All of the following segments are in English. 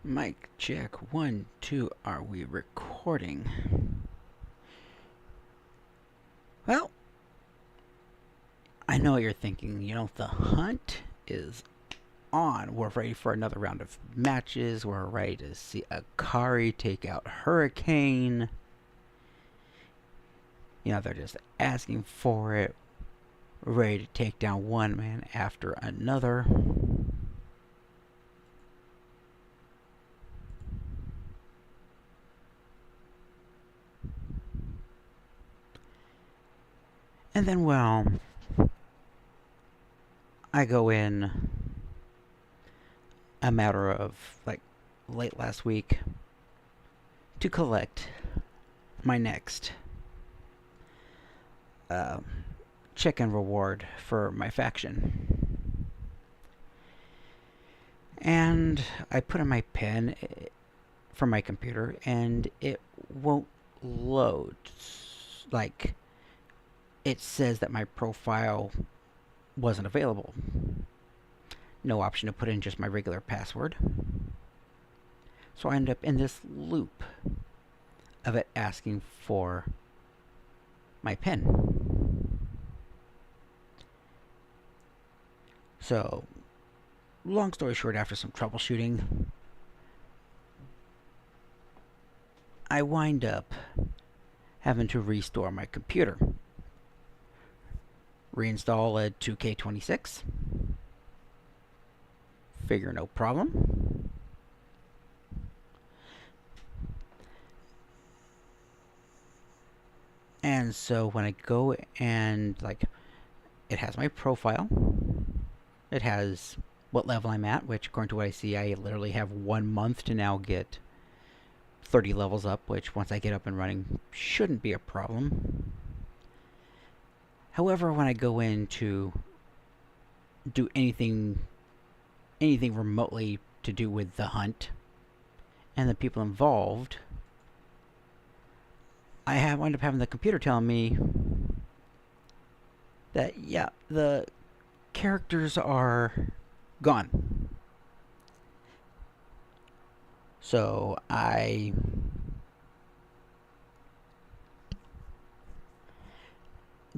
Mic check 1, 2. Are we recording? Well, I know what you're thinking. The hunt is on. We're ready for another round of matches. We're ready to see Akari take out Hurricane. They're just asking for it. Ready to take down one man after another. And then, well, I go in a matter of, late last week to collect my next chicken reward for my faction. And I put in my PIN from my computer, and it won't load. It says that my profile wasn't available. No option to put in just my regular password. So I end up in this loop of it asking for my PIN. So, long story short, after some troubleshooting, I wind up having to restore my computer. Reinstall a 2K26. Figure no problem. And so when I go and, it has my profile. It has what level I'm at, which according to what I see, I literally have 1 month to now get 30 levels up, which once I get up and running shouldn't be a problem. However, when I go in to do anything remotely to do with the hunt and the people involved, I wind up having the computer telling me that, yeah, the characters are gone. So I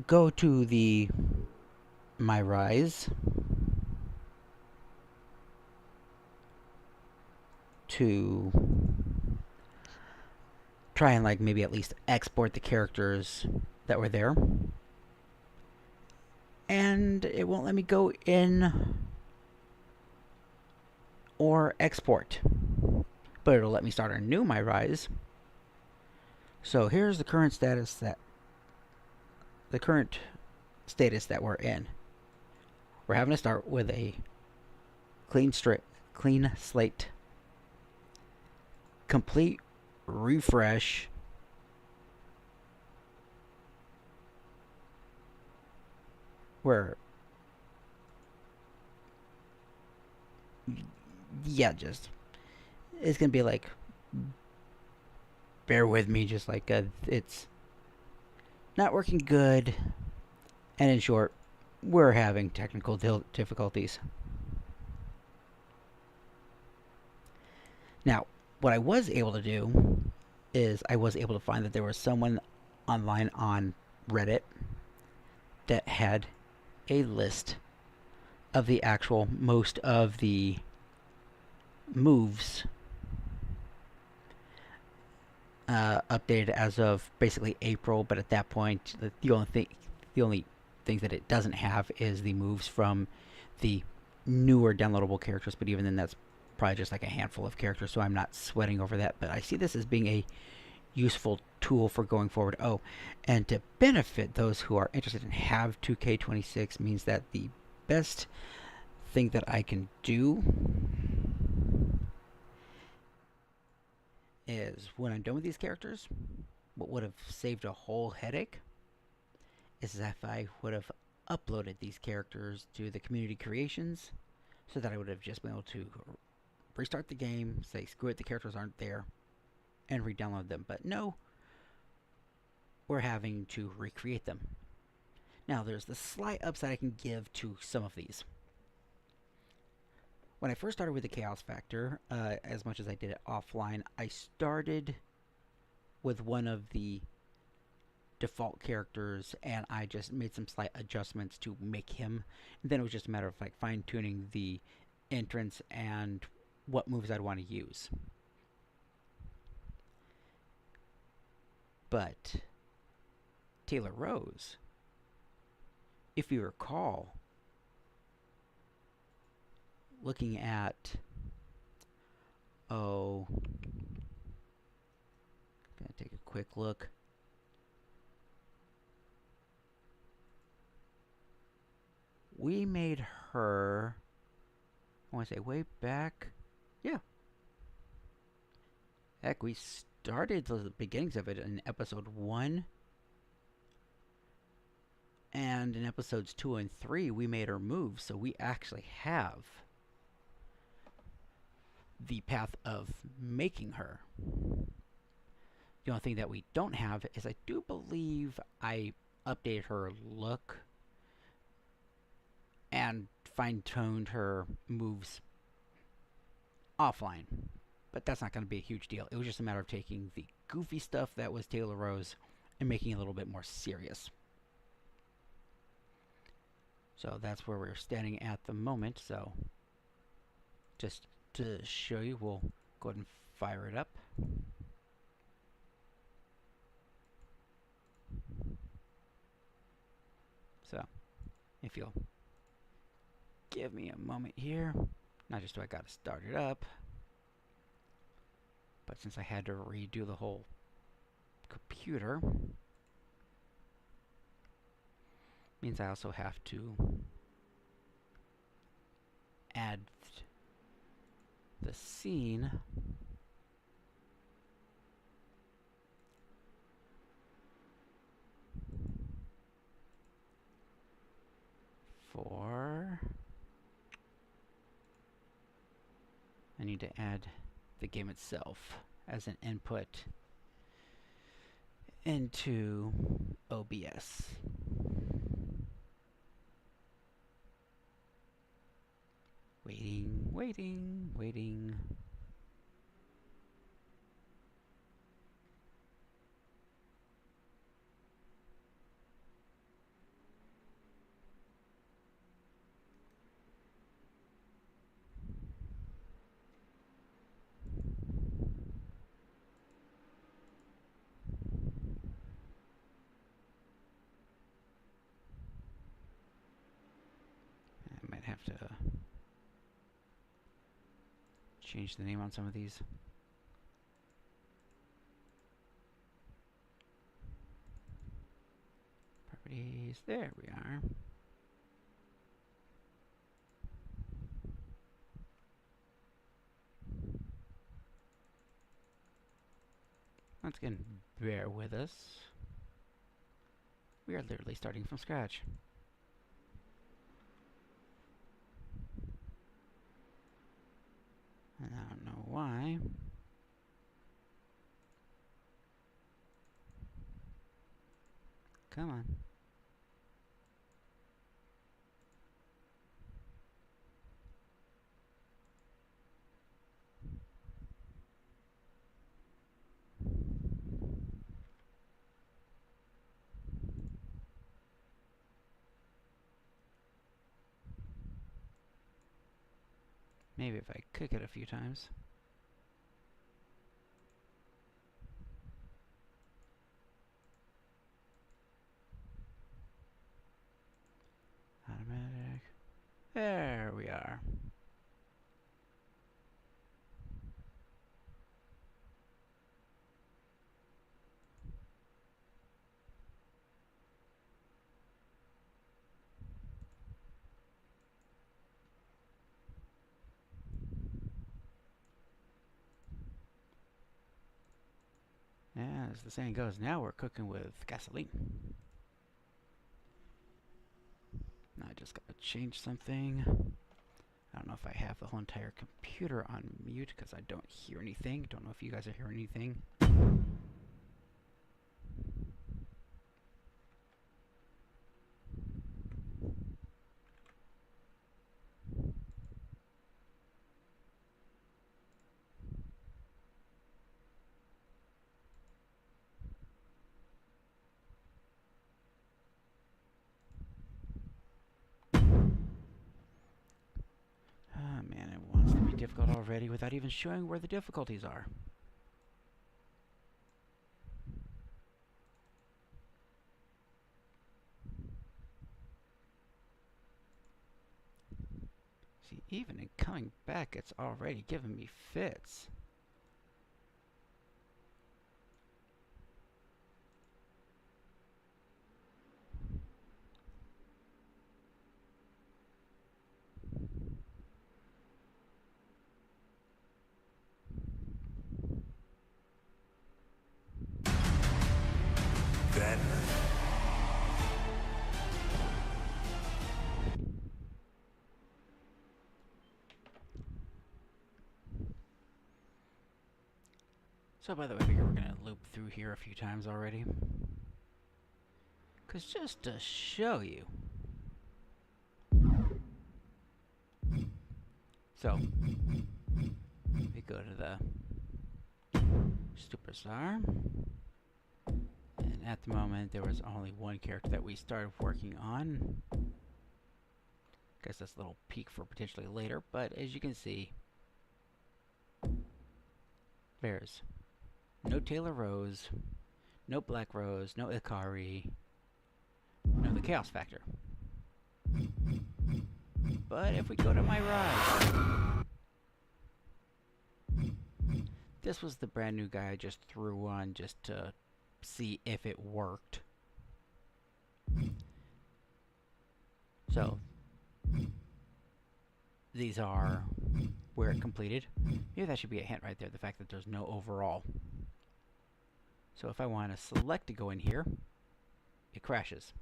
go to my Rise to try and maybe at least export the characters that were there. And it won't let me go in or export. But it'll let me start a new My Rise. So here's the current status that we're in. We're having to start with a clean slate, complete refresh. Where, yeah, it's gonna be bear with me, it's not working good, and in short, we're having technical difficulties. Now, what I was able to do is I was able to find that there was someone online on Reddit that had a list of the actual most of the moves updated as of basically April, but at that point the only things that it doesn't have is the moves from the newer downloadable characters, but even then that's probably just a handful of characters, so I'm not sweating over that. But I see this as being a useful tool for going forward. Oh, and to benefit those who are interested and have 2K26 means that the best thing that I can do is when I'm done with these characters, what would have saved a whole headache is if I would have uploaded these characters to the community creations, so that I would have just been able to restart the game, say screw it, the characters aren't there, and re-download them. But no, we're having to recreate them. Now there's the slight upside I can give to some of these. When I first started with the Chaos Factor, as much as I did it offline, I started with one of the default characters and I just made some slight adjustments to make him. And then it was just a matter of like fine tuning the entrance and what moves I'd want to use. But Taylor Rose, if you recall, looking at gonna take a quick look. We made her, I want to say way back, yeah. Heck, we started the beginnings of it in episode 1. And in episodes 2 and 3, we made her move, so we actually have the path of making her. The only thing that we don't have is I do believe I updated her look and fine-tuned her moves offline. But that's not going to be a huge deal. It was just a matter of taking the goofy stuff that was Taylor Rose and making it a little bit more serious. So that's where we're standing at the moment. So just to show you, we'll go ahead and fire it up. So if you'll give me a moment here, not just do I gotta start it up, but since I had to redo the whole computer, means I also have to add the scene for, I need to add the game itself as an input into OBS. Waiting. I might have to change the name on some of these. Properties, there we are. Once again, bear with us. We are literally starting from scratch. And I don't know why. Come on. Maybe if I click it a few times. Automatic. There we are. Yeah, as the saying goes, now we're cooking with gasoline. Now I just gotta change something. I don't know if I have the whole entire computer on mute because I don't hear anything. Don't know if you guys are hearing anything. difficult already without even showing where the difficulties are. See, even in coming back, it's already giving me fits. So by the way, I figure we're going to loop through here a few times already. Because just to show you. So, we go to the superstar. And at the moment, there was only one character that we started working on. Guess that's a little peek for potentially later, but as you can see, there's no Taylor Rose, no Black Rose, no Ikari, no the Chaos Factor. But if we go to my right, this was the brand new guy I just threw on just to see if it worked. So, these are where it completed. Maybe that should be a hint right there, the fact that there's no overall. So if I want to select to go in here, it crashes.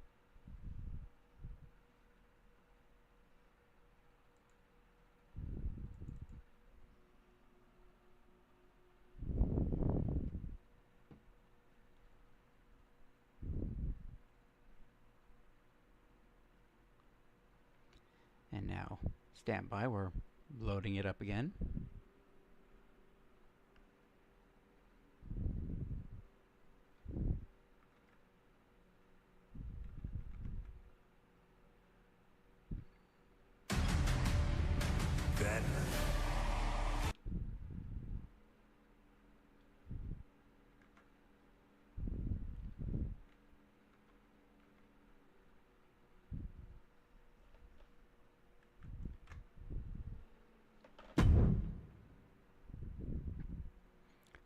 And now, stand by, we're loading it up again.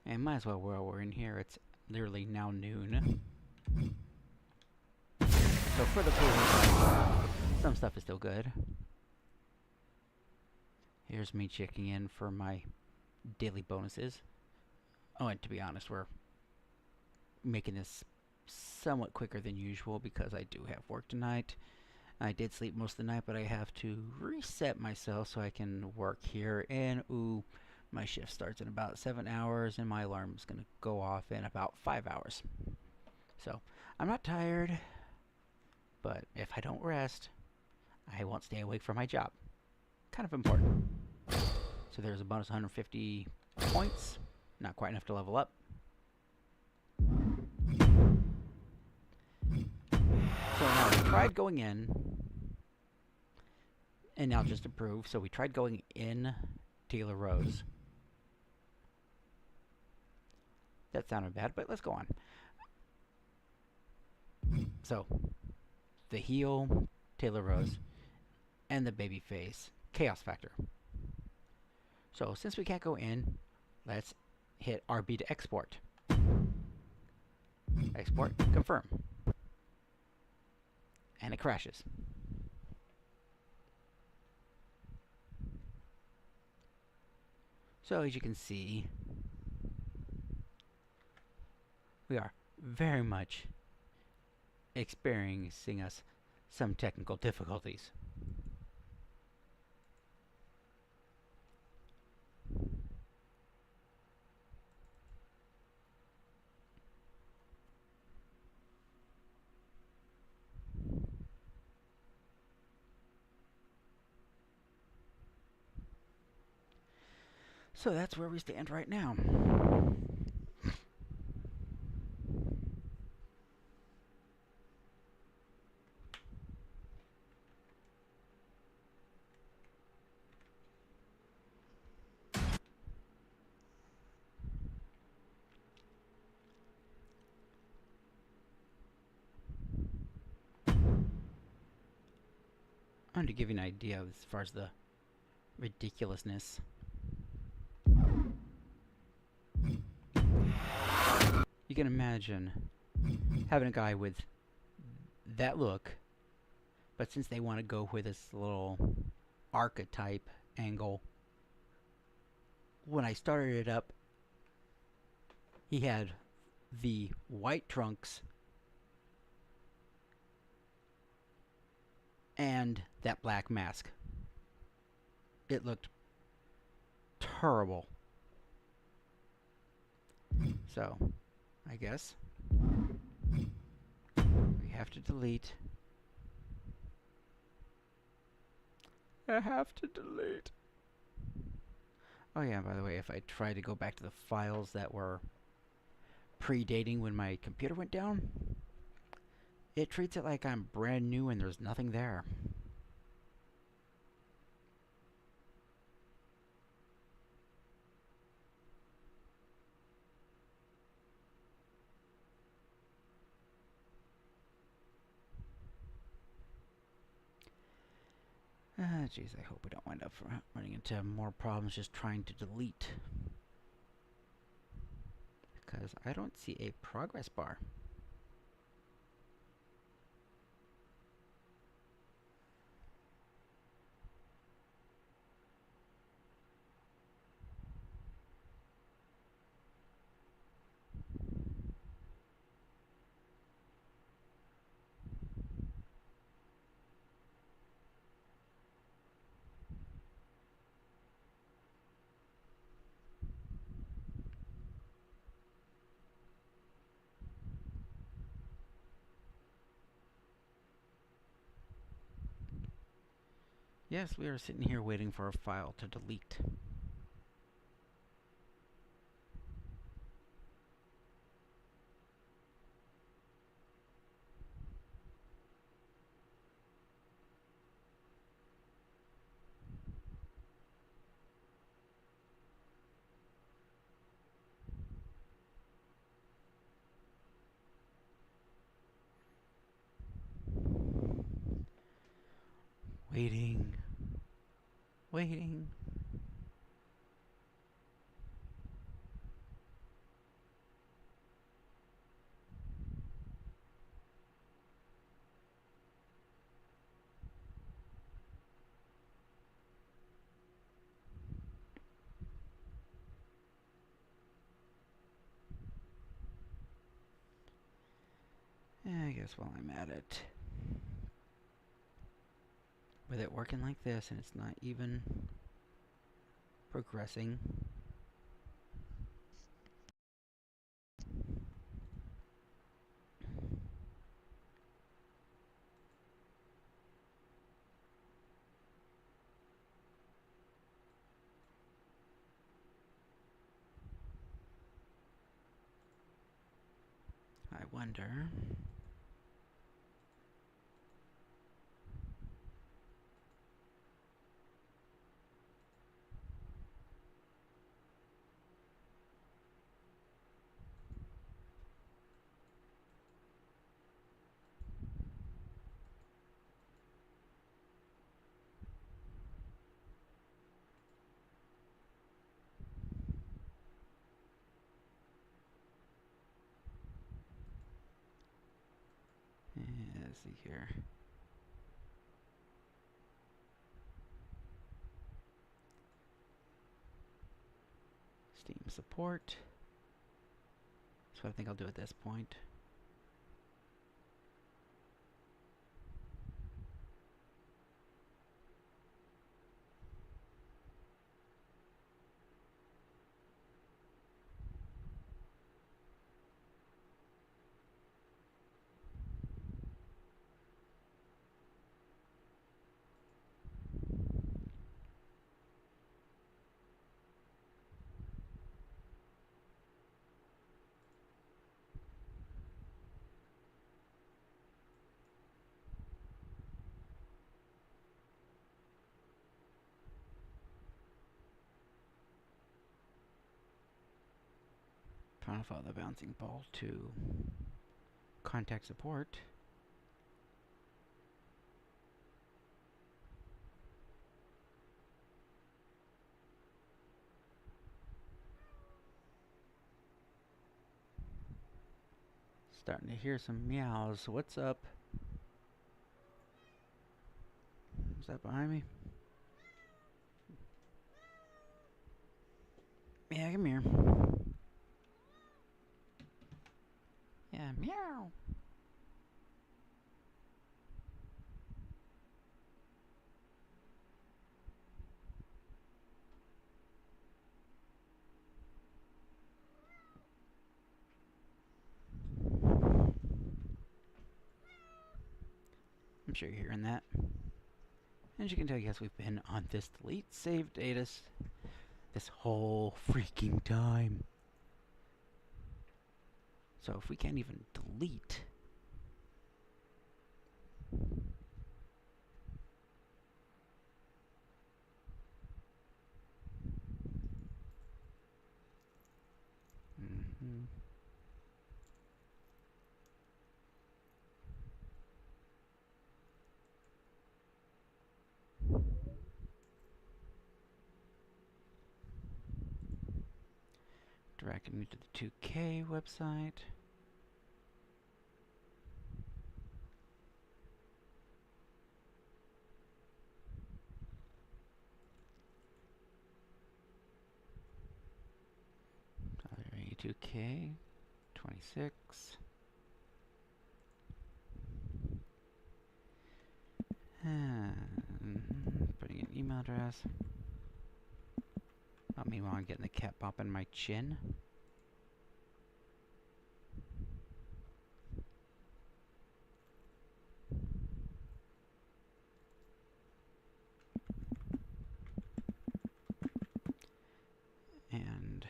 And might as well, while we're in here, it's literally now noon. So for the previous, some stuff is still good. Here's me checking in for my daily bonuses. Oh, and to be honest, we're making this somewhat quicker than usual because I do have work tonight. I did sleep most of the night, but I have to reset myself so I can work here. And ooh, my shift starts in about 7 hours, and my alarm is going to go off in about 5 hours. So, I'm not tired, but if I don't rest, I won't stay awake for my job. Kind of important. So there's a bonus 150 points. Not quite enough to level up. So now we tried going in, and now just to prove, so we tried going in Taylor Rose. That sounded bad, but let's go on. So, the heel, Taylor Rose, and the babyface, Chaos Factor. So, since we can't go in, let's hit RB to export. Export, confirm. And it crashes. So, as you can see, we are very much experiencing some technical difficulties. So that's where we stand right now. wanted to give you an idea as far as the ridiculousness. You can imagine having a guy with that look, but since they want to go with this little archetype angle, when I started it up, he had the white trunks and that black mask. It looked terrible. So, I guess we have to delete. I have to delete. Oh yeah, by the way, if I try to go back to the files that were predating when my computer went down, it treats it like I'm brand new and there's nothing there. Jeez, I hope we don't wind up running into more problems just trying to delete. Because I don't see a progress bar. Yes, we are sitting here waiting for a file to delete. Waiting. Waiting. I guess while I'm at it, with it working like this and it's not even progressing, I wonder. Let's see here. Steam support. That's what I think I'll do at this point. Trying to follow the bouncing ball to contact support. Starting to hear some meows. What's up? Is that behind me? Yeah, come here. Yeah, meow. I'm sure you're hearing that. As you can tell, yes, we've been on this delete save data this whole freaking time. So if we can't even delete... Directing me to the 2K website. WWE 2K 26. And putting an email address. Oh, meanwhile, I'm getting the cat pop in my chin. And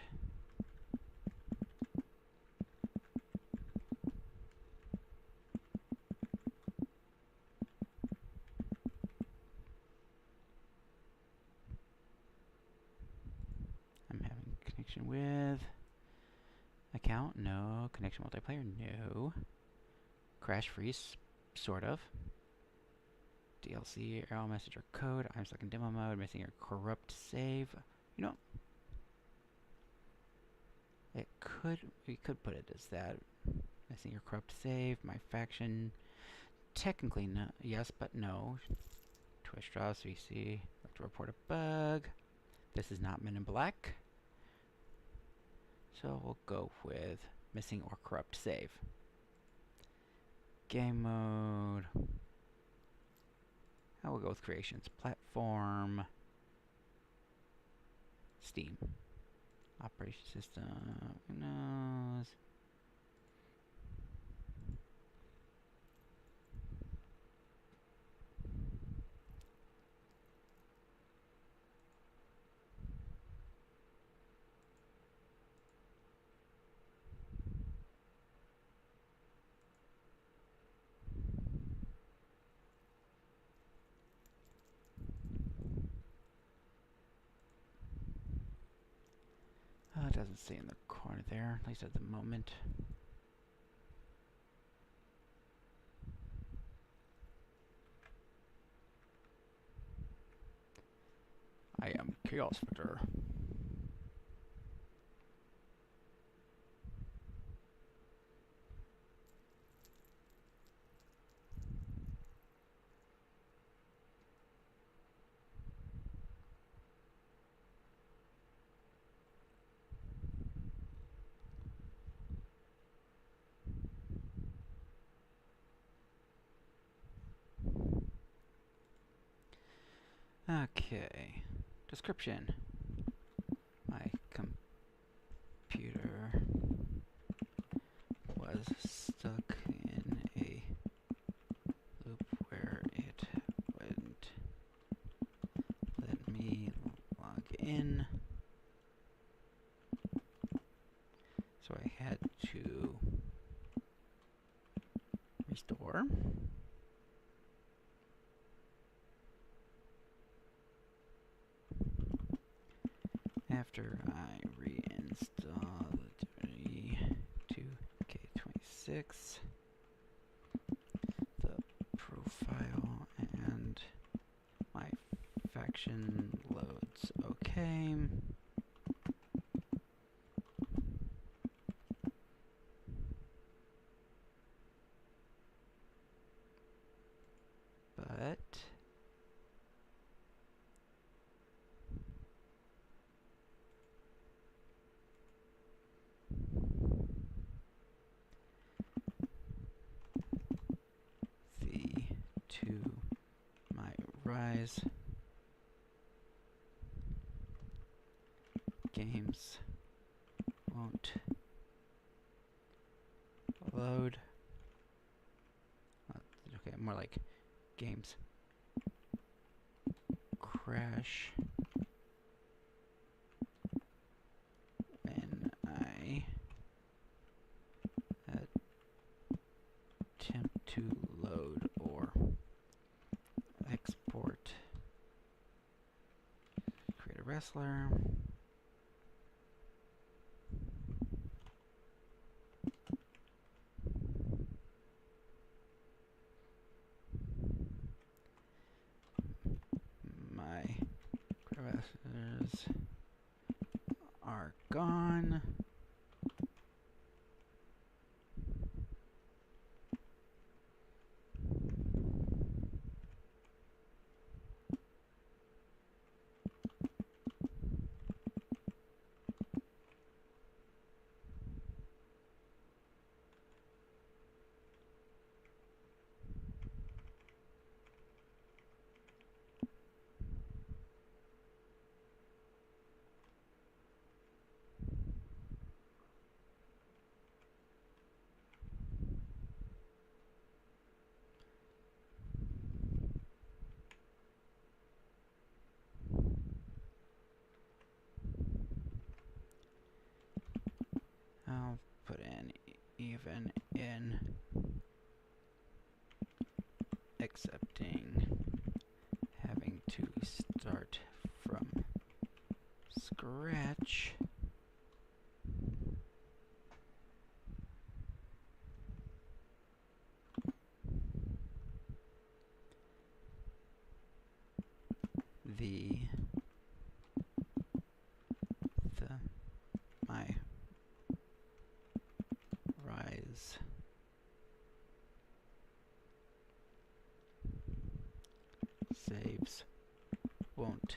I'm having connection with account, no. Connection multiplayer, no. Crash freeze, sort of. DLC, error message or code. I'm stuck in demo mode, missing your corrupt save. You know, we could put it as that. Missing your corrupt save, my faction. Technically, no, yes, but no. Twitch drops, VC, like to report a bug. This is not Men in Black. So we'll go with missing or corrupt save. Game mode. I will go with creations. Platform. Steam. Operation system. Windows. It doesn't say in the corner there, at least at the moment. I am Chaos Victor. Okay. Description. My computer was stuck in a loop where it wouldn't let me log in. So I had to restore. After I reinstall the WWE 2K26, the profile and my faction loads okay. to my rise. Games won't load. Okay, more like games crash when I attempt to load or export. Create a wrestler. My wrestlers are gone. I'll put in even in accepting having to start from scratch. My rise saves won't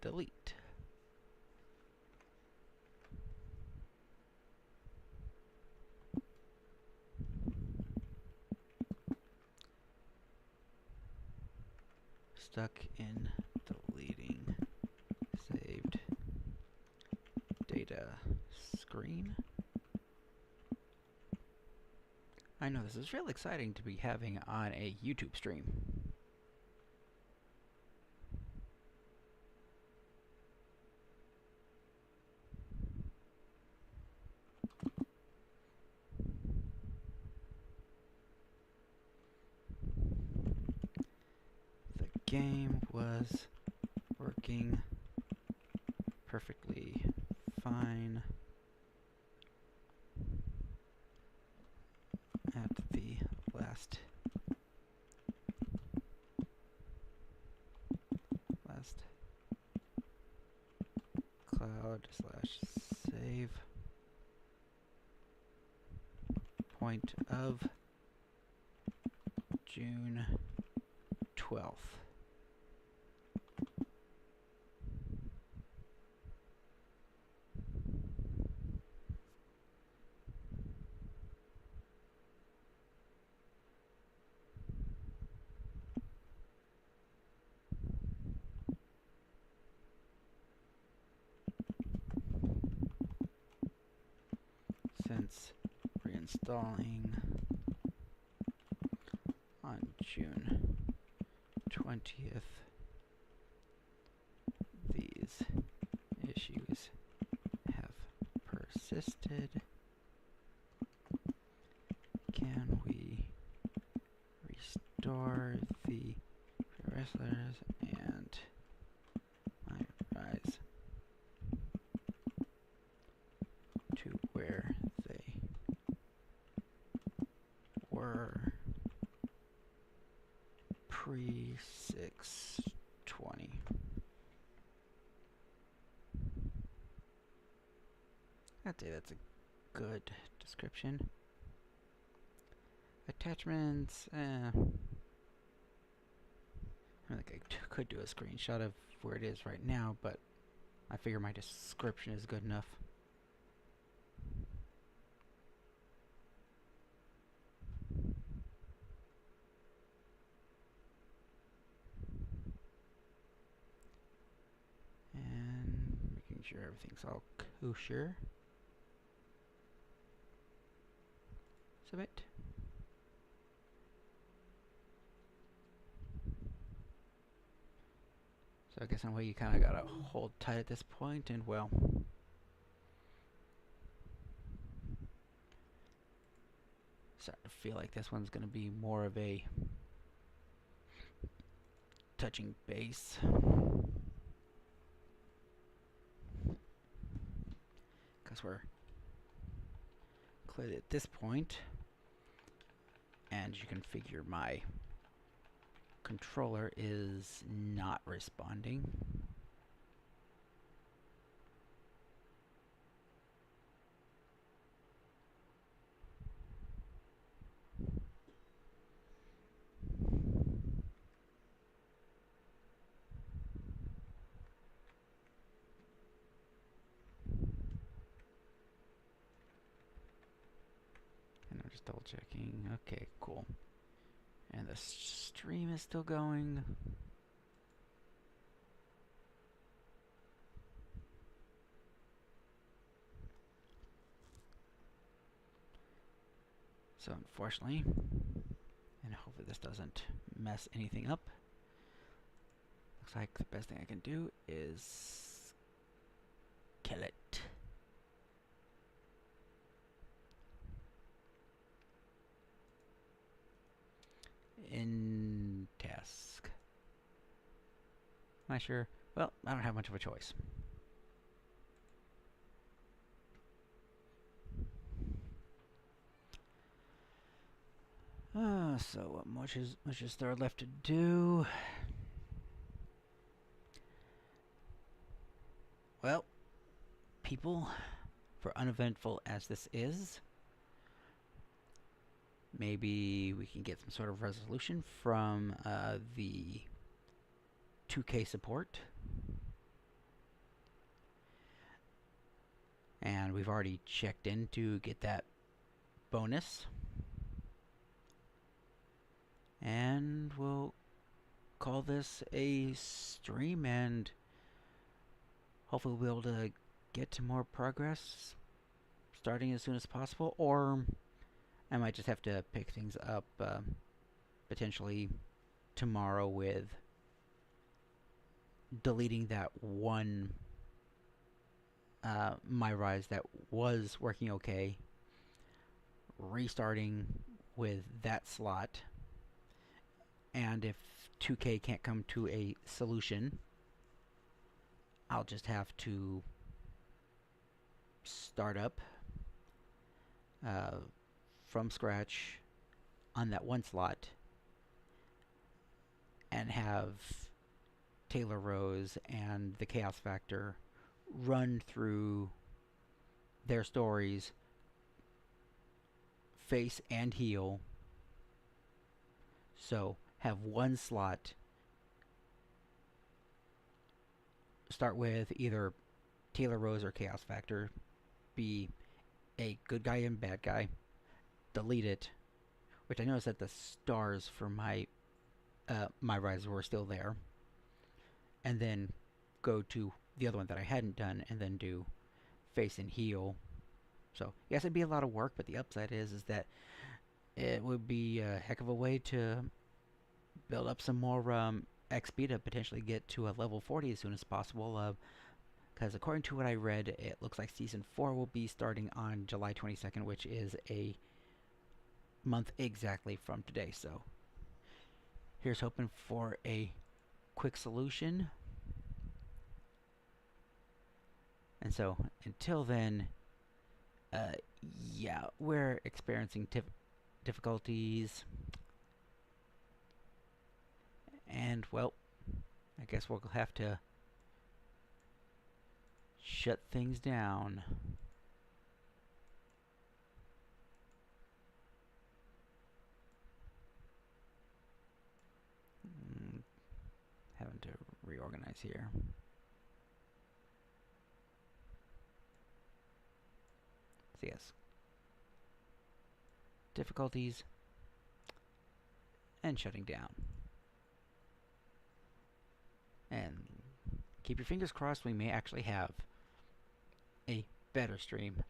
delete. Stuck in deleting saved data screen. I know this is real exciting to be having on a YouTube stream. The game was working perfectly fine at the last cloud/save point of June 12th. Since reinstalling on June 20th, these issues have persisted. Can we restore the wrestlers and my rise to where they were pre-620? I'd say that's a good description. Attachments, I think I could do a screenshot of where it is right now, but I figure my description is good enough. sure everything's all kosher. Submit. So I guess in a way you kind of gotta hold tight at this point, and well, starting to feel like this one's gonna be more of a touching base. Because we're clearly at this point, and you can figure my controller is not responding. And I'm just double checking. Okay, cool. And the stream is still going. So unfortunately, and hopefully this doesn't mess anything up, looks like the best thing I can do is kill it. In task. Am I sure? Well, I don't have much of a choice. So what much is there left to do? Well, people, for uneventful as this is, maybe we can get some sort of resolution from the 2K support. And we've already checked in to get that bonus. And we'll call this a stream, and hopefully we'll be able to get to more progress starting as soon as possible, or I might just have to pick things up potentially tomorrow with deleting that one my rise that was working okay, restarting with that slot, and if 2K can't come to a solution, I'll just have to start up from scratch on that one slot and have Taylor Rose and the Chaos Factor run through their stories, face and heel. So have one slot start with either Taylor Rose or Chaos Factor, be a good guy and bad guy, delete it, which I noticed that the stars for my rise were still there, and then go to the other one that I hadn't done, and then do face and heel. So yes, it'd be a lot of work, but the upside is that it would be a heck of a way to build up some more XP to potentially get to a level 40 as soon as possible. Because according to what I read, it looks like Season 4 will be starting on July 22nd, which is a month exactly from today. So here's hoping for a quick solution. And so until then, yeah, we're experiencing difficulties. And, well, I guess we'll have to shut things down. Having to reorganize here. So yes, difficulties and shutting down. And keep your fingers crossed, we may actually have better stream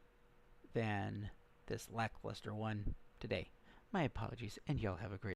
than this lackluster one today. My apologies, and y'all have a great